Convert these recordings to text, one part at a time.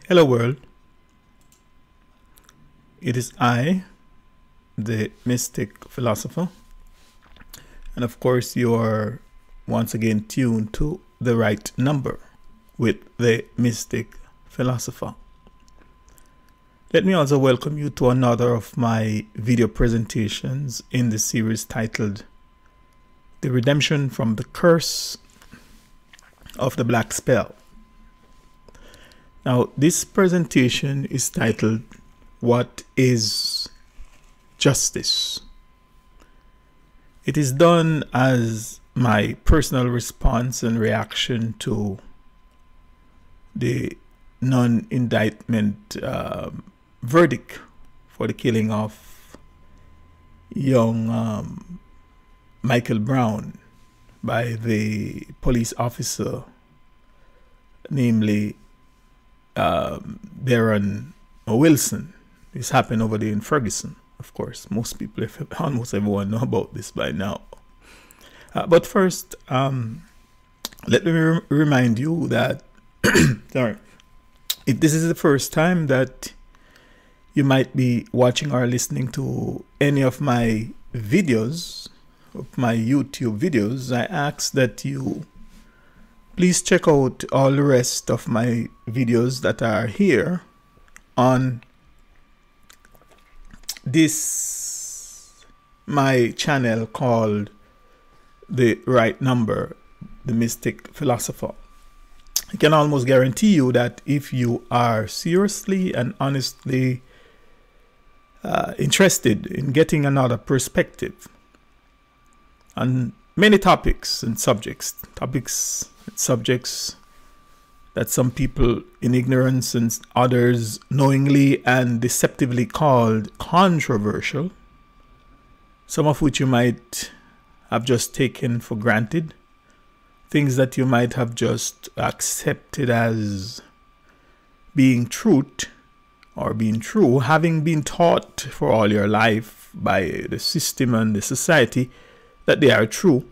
Hello world, it is I, the Mystic Philosopher, and of course you are once again tuned to the right number with the Mystic Philosopher. Let me also welcome you to another of my video presentations in the series titled The Redemption from the Curse of the Black Spell. Now, this presentation is titled, What is Justice? It is done as my personal response and reaction to the non-indictment verdict for the killing of young Michael Brown by the police officer, namely Darren Wilson. This happened over there in Ferguson. Of course, most people, almost everyone, know about this by now. But first, let me remind you that, sorry, if this is the first time that you might be watching or listening to any of my videos, of my YouTube videos, I ask that you please check out all the rest of my videos that are here on this my channel called The Right Number, the Mystic Philosopher. I can almost guarantee you that if you are seriously and honestly interested in getting another perspective on many topics and subjects that some people in ignorance and others knowingly and deceptively called controversial, some of which you might have just taken for granted, things that you might have just accepted as being truth or being true, having been taught for all your life by the system and the society that they are true,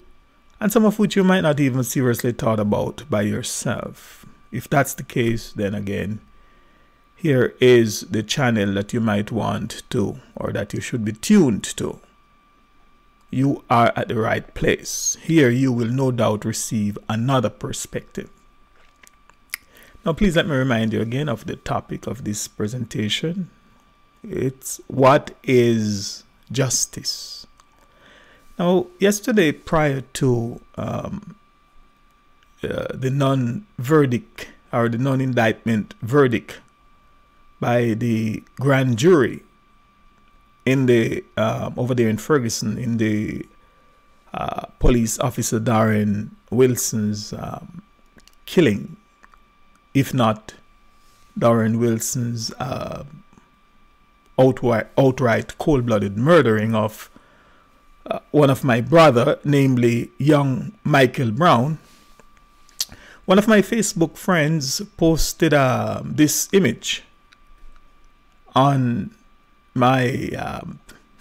and some of which you might not even seriously thought about by yourself. If that's the case, then again, here is the channel that you might want to, or that you should be tuned to. You are at the right place. Here you will no doubt receive another perspective. Now please let me remind you again of the topic of this presentation. It's what is justice? Now, yesterday, prior to the non-verdict or the non-indictment verdict by the grand jury in the over there in Ferguson, in the police officer Darren Wilson's killing, if not Darren Wilson's outright cold-blooded murdering of one of my brother, namely young Michael Brown, one of my Facebook friends posted this image on my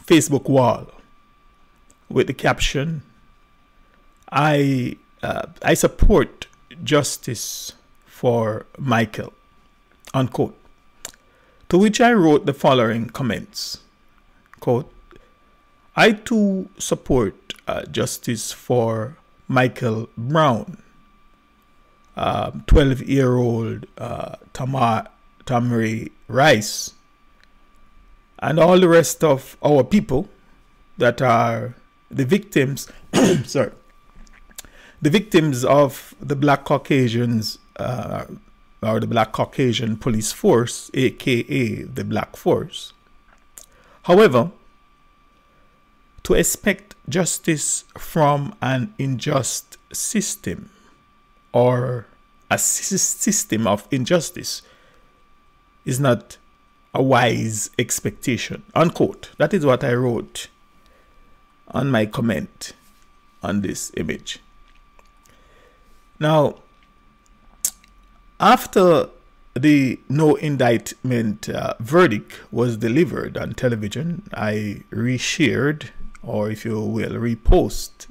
Facebook wall with the caption, I support justice for Michael, unquote. To which I wrote the following comments, quote, I too support justice for Michael Brown, 12-year-old Tamari Rice, and all the rest of our people that are the victims, sorry, the victims of the Black Caucasians, or the Black Caucasian Police Force, aka the Black Force. However, to expect justice from an unjust system or a system of injustice is not a wise expectation, unquote. That is what I wrote on my comment on this image. Now, after the no indictment verdict was delivered on television, I reshared, or if you will, reposted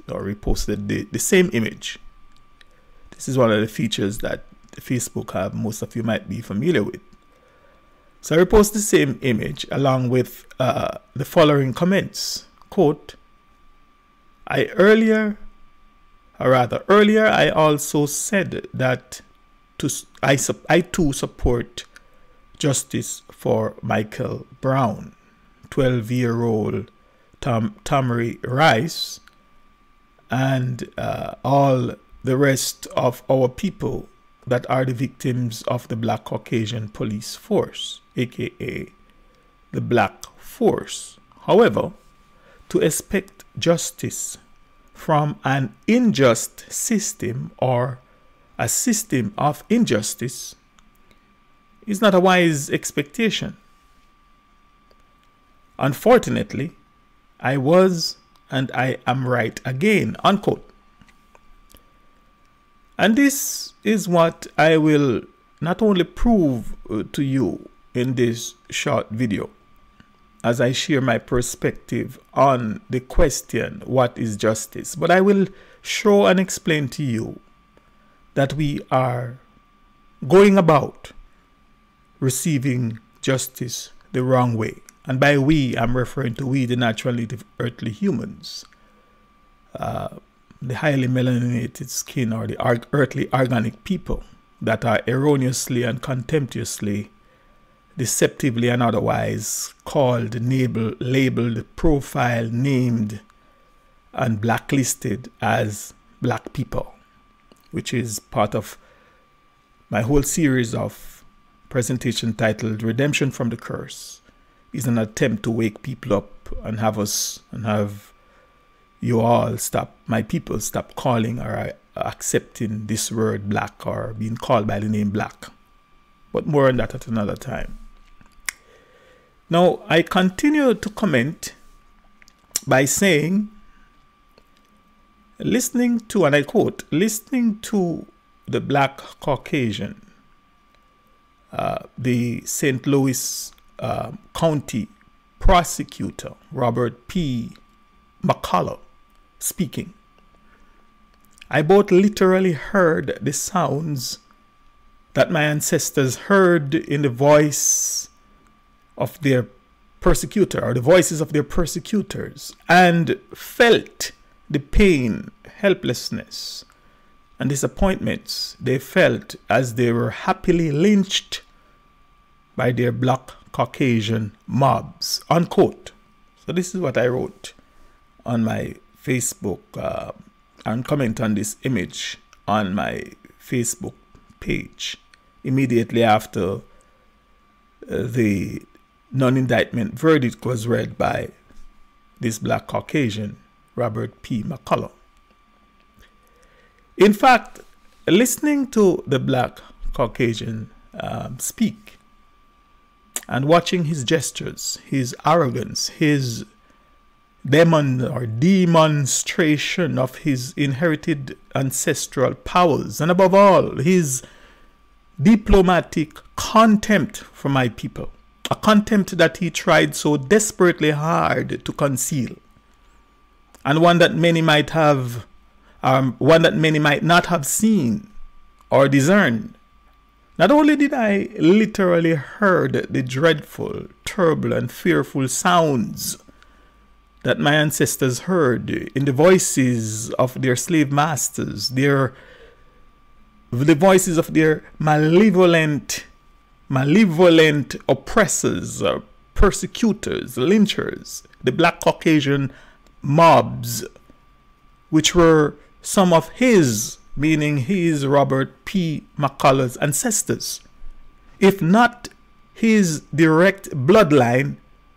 the same image. This is one of the features that Facebook have, most of you might be familiar with. So I repost the same image along with the following comments. Quote, earlier I also said that I too support justice for Michael Brown, 12-year-old Tamari Rice, and all the rest of our people that are the victims of the Black Caucasian Police Force, aka the Black Force. However, to expect justice from an unjust system or a system of injustice is not a wise expectation. Unfortunately, I was and I am right again, unquote. And this is what I will not only prove to you in this short video, as I share my perspective on the question, what is justice? But I will show and explain to you that we are going about receiving justice the wrong way. And by we, I'm referring to we, the natural native earthly humans. The highly melanated skin or the earthly organic people that are erroneously and contemptuously, deceptively and otherwise called, labeled, profiled, named, and blacklisted as black people, which is part of my whole series of presentation titled Redemption from the Curse. Is an attempt to wake people up and have you all stop, my people, stop calling or accepting this word black or being called by the name black. But more on that at another time. Now, I continue to comment by saying, listening to, and I quote, listening to the Black Caucasian, the St. Louis County prosecutor, Robert P. McCullough, speaking, I both literally heard the sounds that my ancestors heard in the voice of their persecutor, or the voices of their persecutors, and felt the pain, helplessness, and disappointments they felt as they were happily lynched by their Black Caucasian mobs, unquote. So this is what I wrote on my Facebook and comment on this image on my Facebook page immediately after the non-indictment verdict was read by this Black Caucasian, Robert P. McCullough. In fact, listening to the Black Caucasian speak and watching his gestures, his arrogance, his demonstration of his inherited ancestral powers, and above all, his diplomatic contempt for my people, a contempt that he tried so desperately hard to conceal, and one that many might have, one that many might not have seen or discerned. Not only did I literally heard the dreadful, terrible, and fearful sounds that my ancestors heard in the voices of their slave masters, the voices of their malevolent oppressors, persecutors, lynchers, the Black Caucasian mobs, which were some of his, meaning his Robert P. McCullough's ancestors. If not his direct bloodline,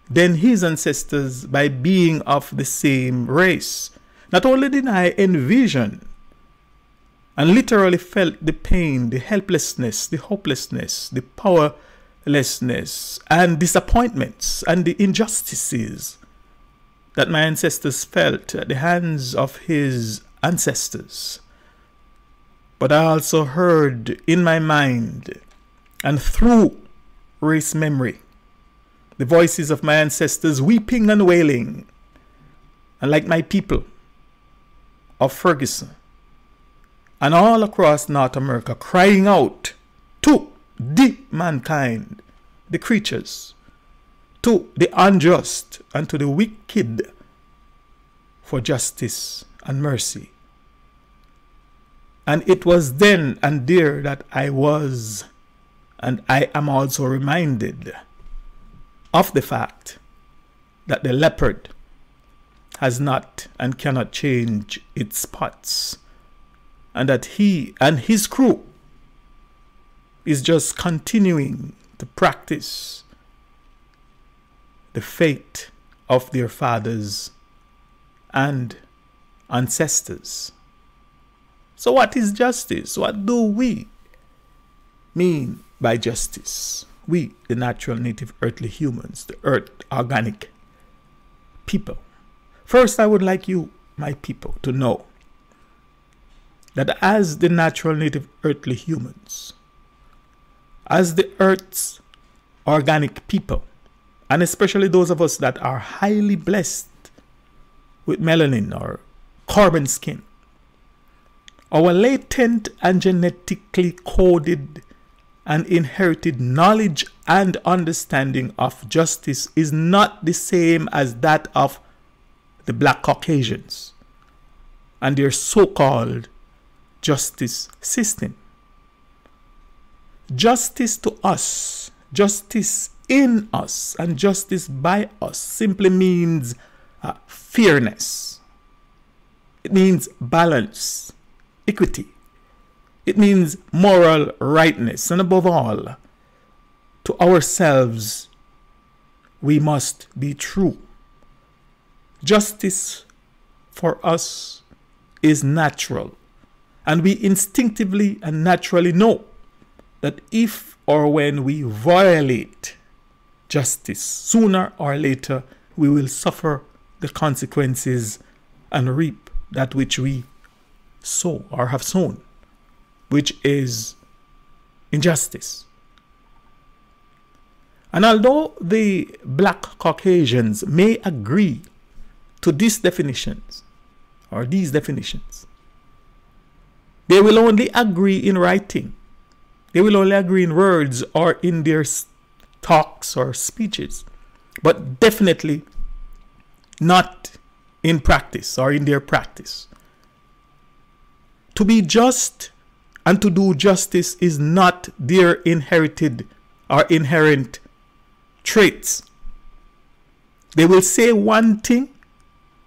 then his ancestors by being of the same race. Not only did I envision and literally felt the pain, the helplessness, the hopelessness, the powerlessness, and disappointments and the injustices that my ancestors felt at the hands of his ancestors, but I also heard in my mind and through race memory the voices of my ancestors weeping and wailing, and like my people of Ferguson and all across North America crying out to the mankind the creatures, to the unjust, and to the wicked for justice and mercy. And it was then and there that I was, and I am also reminded of the fact that the leopard has not and cannot change its spots, and that he and his crew is just continuing to practice the fate of their fathers and ancestors. So what is justice? What do we mean by justice? We, the natural, native, earthly humans, the earth, organic people. First, I would like you, my people, to know that as the natural, native, earthly humans, as the earth's organic people, and especially those of us that are highly blessed with melanin or carbon skin, our latent and genetically coded and inherited knowledge and understanding of justice is not the same as that of the Black Caucasians and their so-called justice system. Justice to us, justice in us, and justice by us simply means fairness. It means balance, equity. It means moral rightness. And above all, to ourselves, we must be true. Justice for us is natural. And we instinctively and naturally know that if or when we violate justice, sooner or later we will suffer the consequences and reap that which we sow or have sown, which is injustice. And although the Black Caucasians may agree to these definitions, they will only agree in writing. They will only agree in words or in their talks or speeches, but definitely not in practice or in their practice. To be just and to do justice is not their inherited or inherent traits. They will say one thing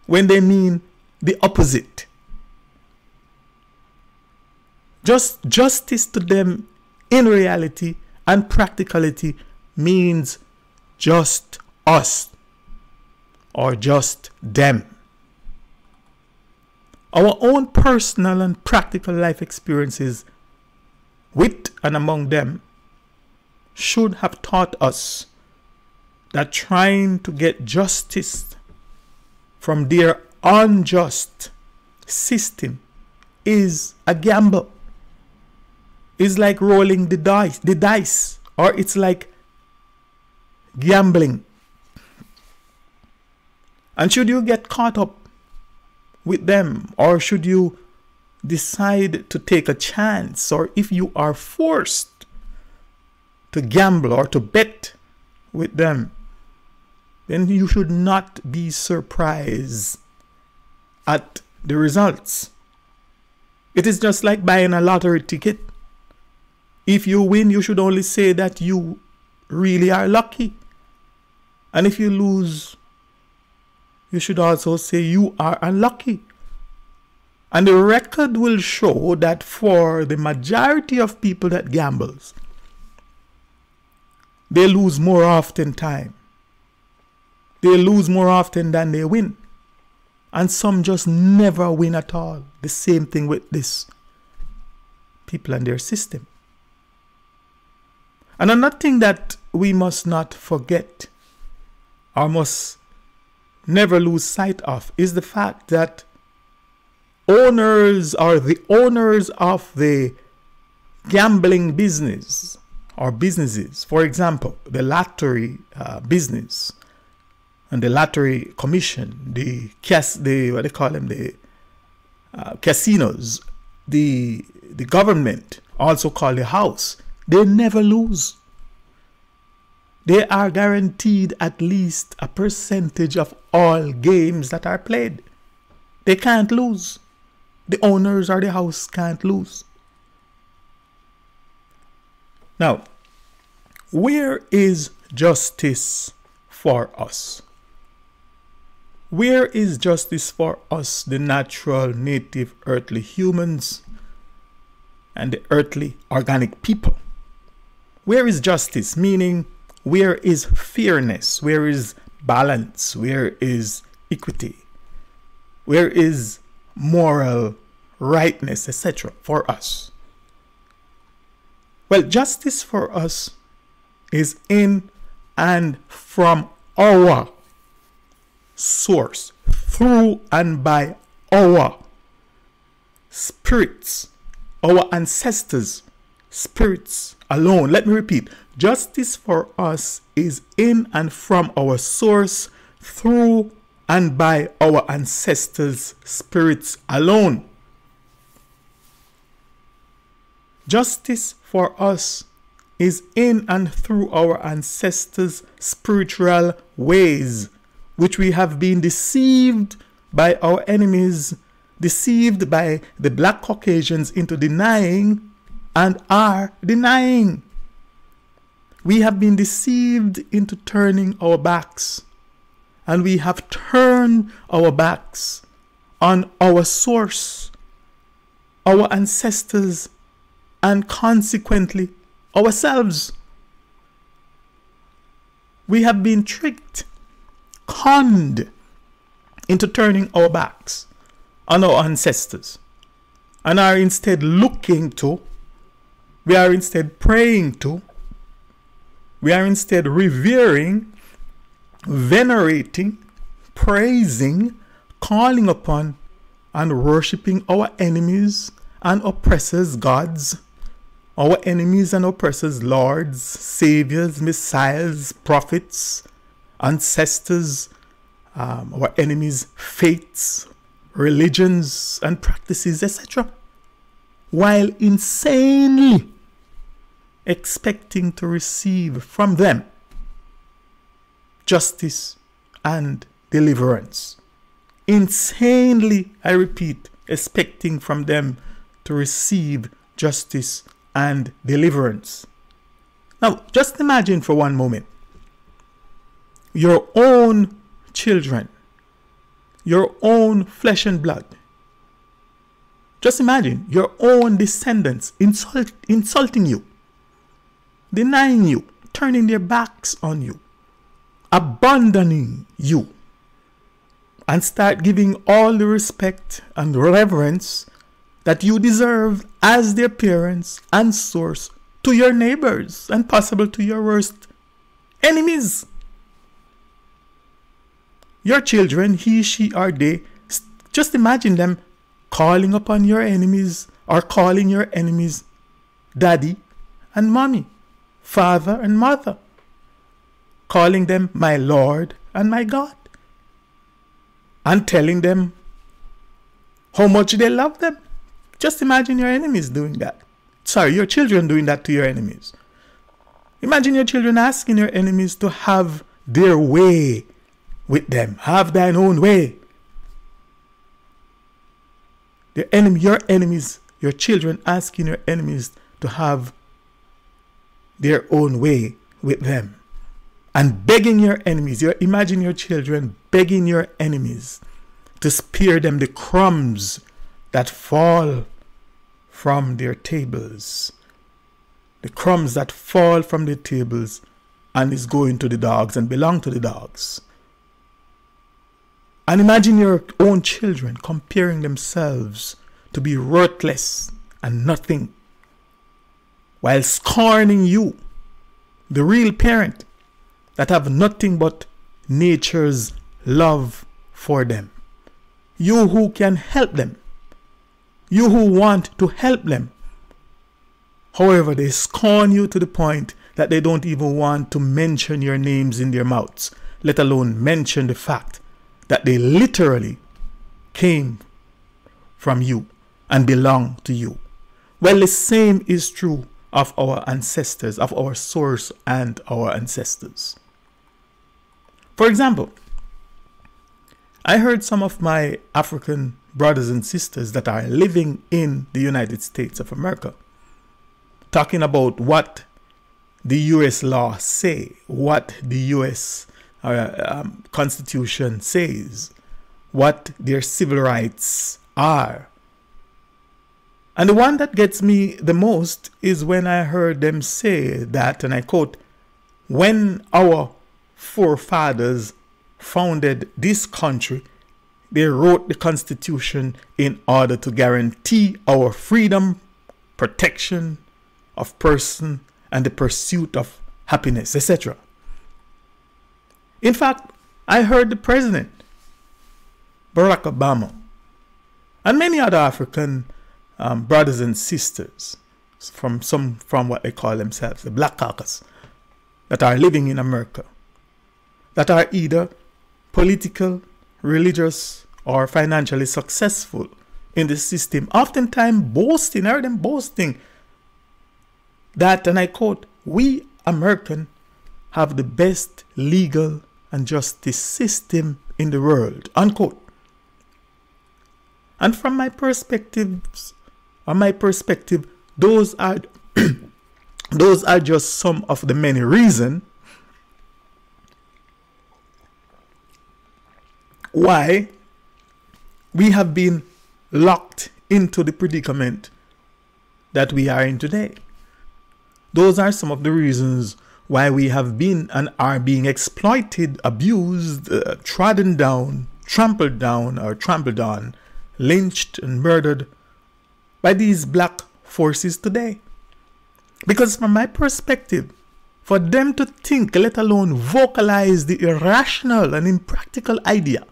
when they mean the opposite. Just justice to them in reality and practicality means just us or just them. Our own personal and practical life experiences with and among them should have taught us that trying to get justice from their unjust system is a gamble. It's like rolling the dice, or it's like gambling. And should you get caught up with them, or should you decide to take a chance, or if you are forced to gamble or to bet with them, then you should not be surprised at the results. It is just like buying a lottery ticket. If you win, you should only say that you really are lucky. And if you lose, you should also say you are unlucky. And the record will show that for the majority of people that gambles, they lose more often time. They lose more often than they win. And some just never win at all. The same thing with this people and their system. And another thing that we must not forget or must never lose sight of is the fact that owners or the owners of the gambling business or businesses, for example, the lottery business and the lottery commission, the casinos, the government, also called the house, they never lose. They are guaranteed at least a percentage of all games that are played. They can't lose. The owners of the house can't lose. Now, where is justice for us? Where is justice for us, the natural, native, earthly humans and the earthly, organic people? Where is justice? Meaning, where is fairness? Where is balance? Where is equity? Where is moral rightness, etc. for us? Well, justice for us is in and from our source, through and by our spirits, our ancestors' spirits alone. Let me repeat. Justice for us is in and from our source, through and by our ancestors' spirits alone. Justice for us is in and through our ancestors' spiritual ways, which we have been deceived by our enemies, deceived by the black Caucasians into denying and are denying. We have been deceived into turning our backs, and we have turned our backs on our source, our ancestors, and consequently ourselves. We have been tricked, conned into turning our backs on our ancestors, and are instead looking to, we are instead praying to, we are instead revering, venerating, praising, calling upon, and worshipping our enemies and oppressors' gods, our enemies and oppressors' lords, saviors, messiahs, prophets, ancestors, our enemies' faiths, religions, and practices, etc., while insanely expecting to receive from them justice and deliverance. Insanely, I repeat, expecting from them to receive justice and deliverance. Now, just imagine for one moment your own children, your own flesh and blood. Just imagine your own descendants insulting you, denying you, turning their backs on you, abandoning you, and start giving all the respect and reverence that you deserve as their parents and source to your neighbors and possible to your worst enemies. Your children, he, she, or they, just imagine them calling upon your enemies or calling your enemies daddy and mommy, father and mother, calling them my Lord and my God, and telling them how much they love them. Just imagine your enemies doing that. Sorry, your children doing that to your enemies. Imagine your children asking your enemies to have their way with them. Have thine own way. Your enemies, your children asking your enemies to have their own way with them. And begging your enemies. Imagine your children begging your enemies to spare them the crumbs that fall from their tables. The crumbs that fall from their tables and is going to the dogs and belong to the dogs. And imagine your own children comparing themselves to be worthless and nothing, while scorning you, the real parent, that have nothing but nature's love for them. You who can help them. You who want to help them. However, they scorn you to the point that they don't even want to mention your names in their mouths, let alone mention the fact that they literally came from you and belong to you. Well, the same is true of our ancestors, of our source and our ancestors. For example, I heard some of my African brothers and sisters that are living in the United States of America talking about what the US law say, what the US Constitution says, what their civil rights are. And the one that gets me the most is when I heard them say that, and I quote, when our forefathers founded this country, they wrote the Constitution in order to guarantee our freedom, protection of person, and the pursuit of happiness, etc. In fact, I heard the President, Barack Obama, and many other African brothers and sisters from what they call themselves, the Black Caucus, that are living in America, that are either political, religious, or financially successful in the system, oftentimes boasting, I heard them boasting that, and I quote, we American have the best legal and justice system in the world, unquote. And from my perspective, those are those are just some of the many reasons why we have been locked into the predicament that we are in today. Those are some of the reasons why we have been and are being exploited, abused, trodden down, trampled down, lynched and murdered by these black forces today. Because from my perspective, for them to think, let alone vocalize the irrational and impractical idea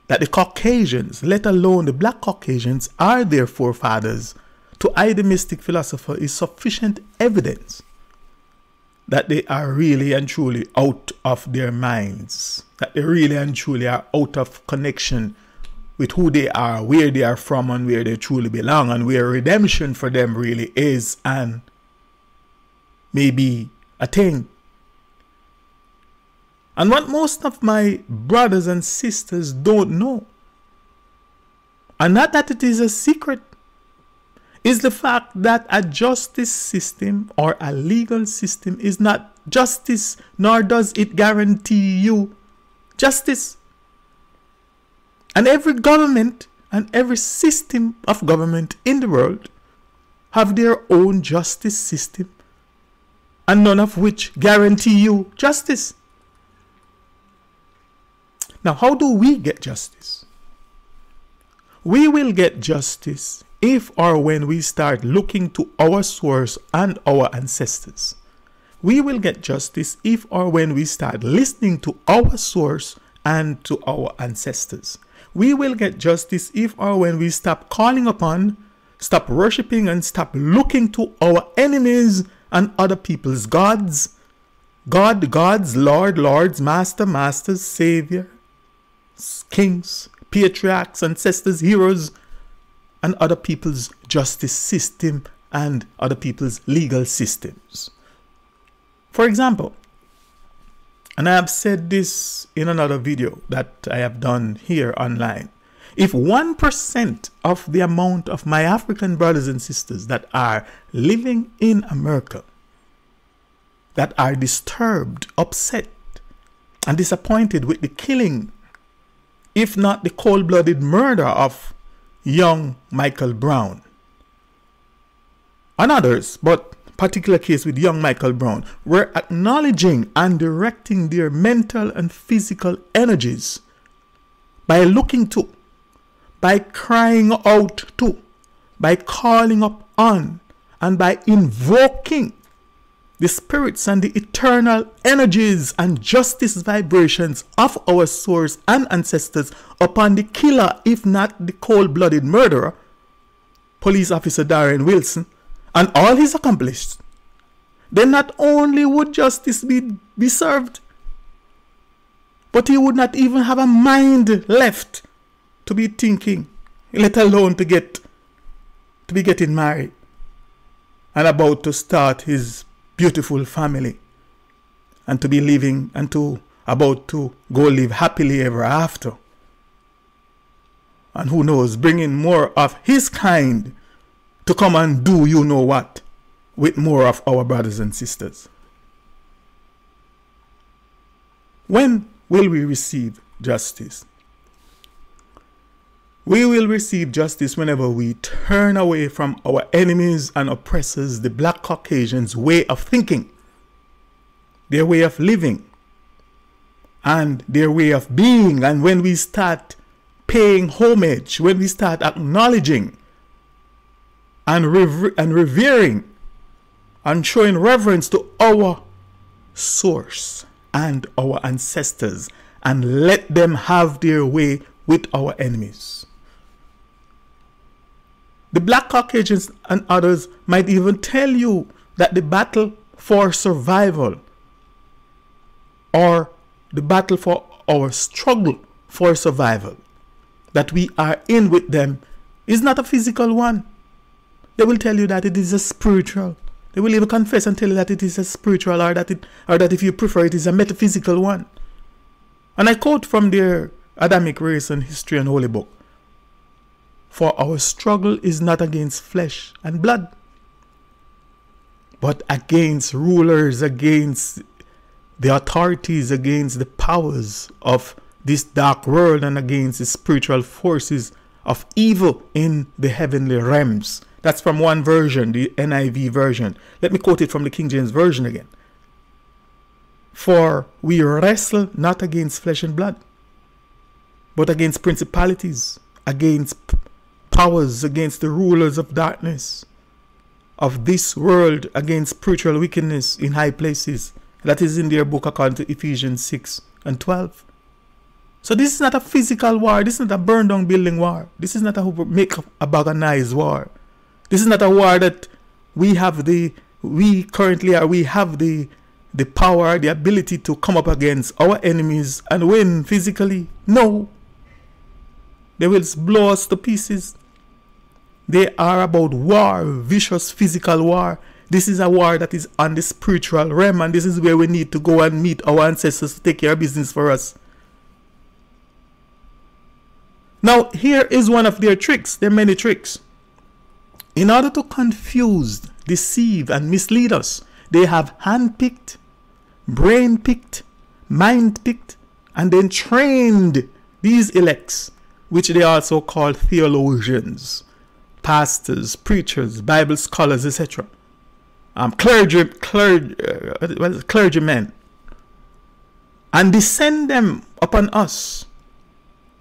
that the Caucasians, let alone the black Caucasians, are their forefathers, to I, the Mystic Philosopher, is sufficient evidence that they are really and truly out of their minds, that they really and truly are out of connection with who they are, where they are from, and where they truly belong, and where redemption for them really is and may be attained. And what most of my brothers and sisters don't know, and not that it is a secret, is the fact that a justice system or a legal system is not justice, nor does it guarantee you justice. And every government and every system of government in the world have their own justice system, and none of which guarantee you justice. Now, how do we get justice? We will get justice if or when we start looking to our source and our ancestors. We will get justice if or when we start listening to our source and to our ancestors. We will get justice if or when we stop calling upon, stop worshipping, and stop looking to our enemies and other people's gods. Gods, lords, masters, savior, kings, patriarchs, ancestors, heroes, and other people's justice system and other people's legal systems. For example, and I have said this in another video that I have done here online, if 1% of the amount of my African brothers and sisters that are living in America, that are disturbed, upset, and disappointed with the killing, if not the cold-blooded murder of young Michael Brown and others, but particular case with young Michael Brown, were acknowledging and directing their mental and physical energies by looking to, by crying out to, by calling up on, and by invoking the spirits and the eternal energies and justice vibrations of our source and ancestors upon the killer, if not the cold-blooded murderer, Police Officer Darren Wilson, and all his accomplices, then not only would justice be served, but he would not even have a mind left to be thinking, let alone to be getting married and about to start his beautiful family, and to be living and to about to go live happily ever after. And who knows, bringing more of his kind to come and do you know what with more of our brothers and sisters. When will we receive justice? We will receive justice whenever we turn away from our enemies and oppressors, the Black Caucasians' way of thinking, their way of living, and their way of being. And when we start paying homage, when we start acknowledging and revering and showing reverence to our source and our ancestors, and let them have their way with our enemies. The Black Caucasians and others might even tell you that the battle for survival, or the battle for our struggle for survival that we are in with them, is not a physical one. They will tell you that it is a spiritual. They will even confess and tell you that it is a spiritual, or that if you prefer, it is a metaphysical one. And I quote from their Adamic Race and History and Holy Book: "For our struggle is not against flesh and blood, but against rulers, against the authorities, against the powers of this dark world, and against the spiritual forces of evil in the heavenly realms." That's from one version, the NIV version. Let me quote it from the King James Version again. "For we wrestle not against flesh and blood, but against principalities, against powers, against the rulers of darkness of this world, against spiritual wickedness in high places." That is in their book according to Ephesians 6 and 12. So this is not a physical war. This is not a burn down building war. This is not a make a bag of nice war. This is not a war that we have the power, the ability to come up against our enemies and win physically. No. They will blow us to pieces. They are about war, vicious physical war. This is a war that is on the spiritual realm, and this is where we need to go and meet our ancestors to take care of business for us. Now, here is one of their tricks. There are many tricks. In order to confuse, deceive, and mislead us, they have hand-picked, brain-picked, mind-picked, and then trained these elects, which they also call theologians, pastors, preachers, Bible scholars, etc. Clergymen, and descend them upon us,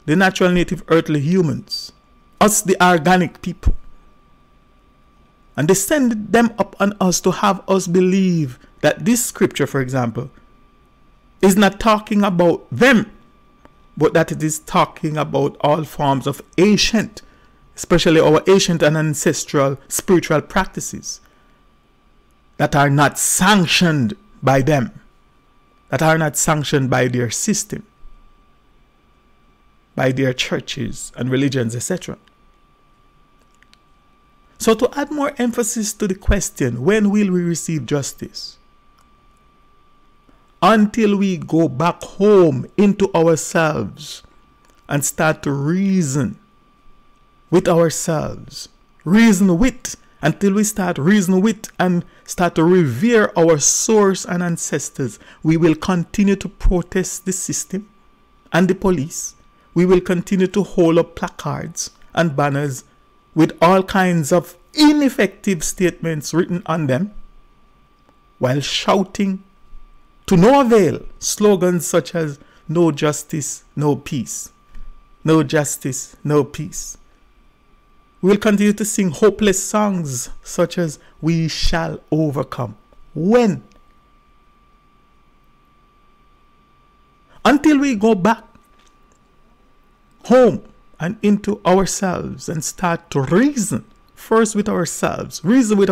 the natural native earthly humans, us the organic people, and they send them upon us to have us believe that this scripture, for example, is not talking about them, but that it is talking about all forms of ancient, especially our ancient and ancestral spiritual practices that are not sanctioned by them, that are not sanctioned by their system, by their churches and religions, etc. So to add more emphasis to the question, when will we receive justice? Until we go back home into ourselves and start to reason with ourselves. Until we start reasoning with and start to revere our source and ancestors, we will continue to protest the system and the police. We will continue to hold up placards and banners with all kinds of ineffective statements written on them, while shouting to no avail slogans such as "No justice, no peace. No justice, no peace." We will continue to sing hopeless songs such as "We shall overcome." When? Until we go back home and into ourselves and start to reason first with ourselves, reason with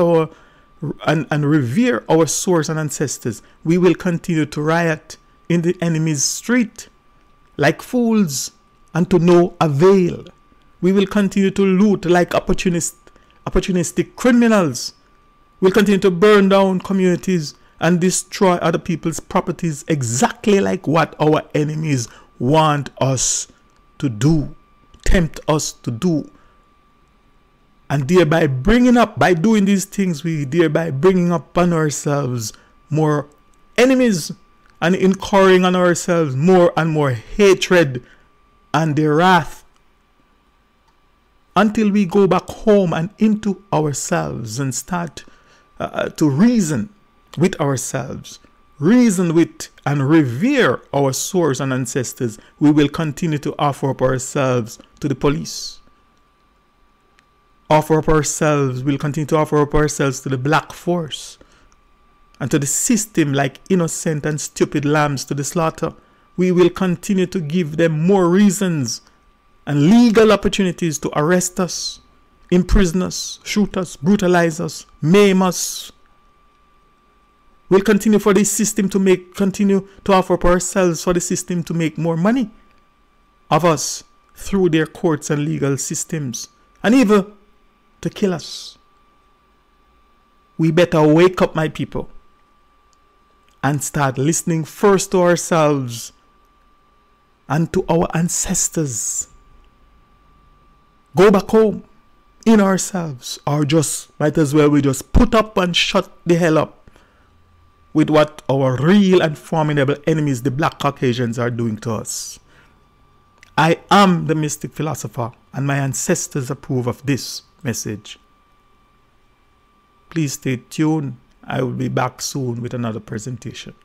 and revere our source and ancestors, we will continue to riot in the enemy's street like fools and to no avail. We will continue to loot like opportunistic criminals. We'll continue to burn down communities and destroy other people's properties, exactly like what our enemies want us to do, tempt us to do. And thereby by doing these things, we thereby bringing upon ourselves more enemies and incurring on ourselves more and more hatred and the wrath, until we go back home and into ourselves and start to reason with ourselves, reason with and revere our source and ancestors. We will continue to offer up ourselves to the police. We'll continue to offer up ourselves to the black force and to the system like innocent and stupid lambs to the slaughter. We will continue to give them more reasons and legal opportunities to arrest us, imprison us, shoot us, brutalize us, maim us. We'll continue for this system to continue to offer up ourselves for the system to make more money of us through their courts and legal systems, and even to kill us. We better wake up, my people, and start listening first to ourselves and to our ancestors. Go back home in ourselves, or might as well we just put up and shut the hell up with what our real and formidable enemies, the Black Caucasians, are doing to us. I am the Mystic Philosopher, and my ancestors approve of this message. Please stay tuned. I will be back soon with another presentation.